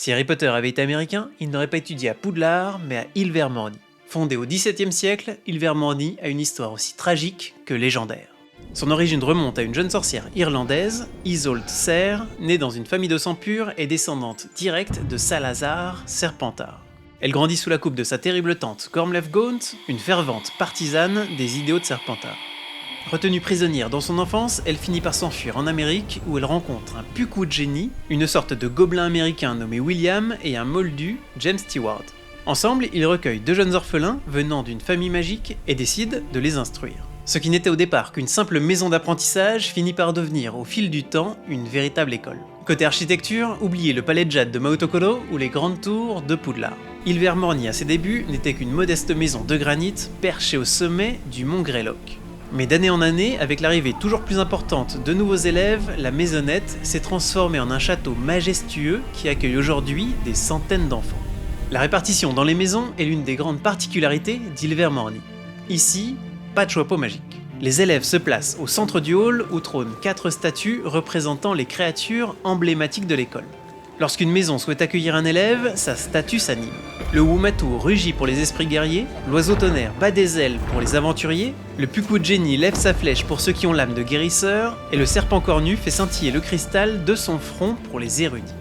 Si Harry Potter avait été américain, il n'aurait pas étudié à Poudlard, mais à Ilvermorny. Fondé au XVIIe siècle, Ilvermorny a une histoire aussi tragique que légendaire. Son origine remonte à une jeune sorcière irlandaise, Isolde Serre, née dans une famille de sang pur et descendante directe de Salazar, Serpentard. Elle grandit sous la coupe de sa terrible tante Gormleth Gaunt, une fervente partisane des idéaux de Serpentard. Retenue prisonnière dans son enfance, elle finit par s'enfuir en Amérique où elle rencontre un Puckwood-Génie, une sorte de gobelin américain nommé William et un moldu, James Stewart. Ensemble, ils recueillent deux jeunes orphelins venant d'une famille magique et décident de les instruire. Ce qui n'était au départ qu'une simple maison d'apprentissage finit par devenir au fil du temps une véritable école. Côté architecture, oubliez le palais de jade de Maotokoro ou les grandes tours de Poudlard. Ilvermorny à ses débuts n'était qu'une modeste maison de granit perchée au sommet du mont Greylock. Mais d'année en année, avec l'arrivée toujours plus importante de nouveaux élèves, la maisonnette s'est transformée en un château majestueux qui accueille aujourd'hui des centaines d'enfants. La répartition dans les maisons est l'une des grandes particularités d'Ilvermorny. Ici, pas de choix magique. Les élèves se placent au centre du hall où trônent 4 statues représentant les créatures emblématiques de l'école. Lorsqu'une maison souhaite accueillir un élève, sa statue s'anime. Le Wumatou rugit pour les esprits guerriers, l'oiseau tonnerre bat des ailes pour les aventuriers, le Puckwood-Génie lève sa flèche pour ceux qui ont l'âme de guérisseur, et le serpent cornu fait scintiller le cristal de son front pour les érudits.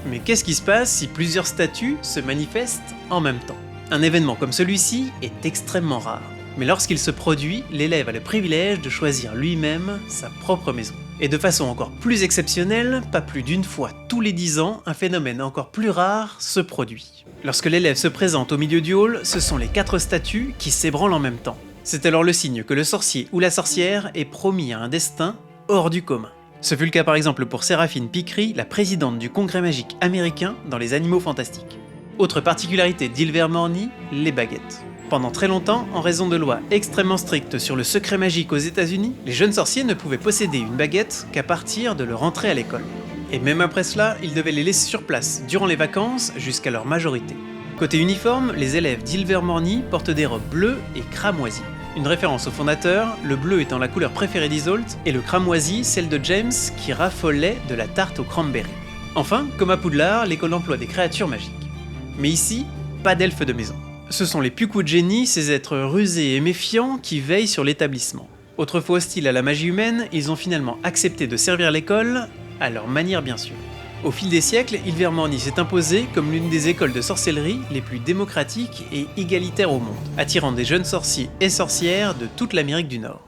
Mais qu'est-ce qui se passe si plusieurs statues se manifestent en même temps? Un événement comme celui-ci est extrêmement rare. Mais lorsqu'il se produit, l'élève a le privilège de choisir lui-même sa propre maison. Et de façon encore plus exceptionnelle, pas plus d'une fois tous les 10 ans, un phénomène encore plus rare se produit. Lorsque l'élève se présente au milieu du hall, ce sont les 4 statues qui s'ébranlent en même temps. C'est alors le signe que le sorcier ou la sorcière est promis à un destin hors du commun. Ce fut le cas par exemple pour Séraphine Picry, la présidente du Congrès magique américain dans les Animaux Fantastiques. Autre particularité d'Ilvermorny, les baguettes. Pendant très longtemps, en raison de lois extrêmement strictes sur le secret magique aux États-Unis, les jeunes sorciers ne pouvaient posséder une baguette qu'à partir de leur entrée à l'école. Et même après cela, ils devaient les laisser sur place durant les vacances jusqu'à leur majorité. Côté uniforme, les élèves d'Ilvermorny portent des robes bleues et cramoisies. Une référence au fondateur, le bleu étant la couleur préférée d'Isolde, et le cramoisi celle de James qui raffolait de la tarte au cranberry. Enfin, comme à Poudlard, l'école emploie des créatures magiques. Mais ici, pas d'elfes de maison. Ce sont les Puckwood-Génie, ces êtres rusés et méfiants qui veillent sur l'établissement. Autrefois hostiles à la magie humaine, ils ont finalement accepté de servir l'école, à leur manière bien sûr. Au fil des siècles, Ilvermorny s'est imposée comme l'une des écoles de sorcellerie les plus démocratiques et égalitaires au monde, attirant des jeunes sorciers et sorcières de toute l'Amérique du Nord.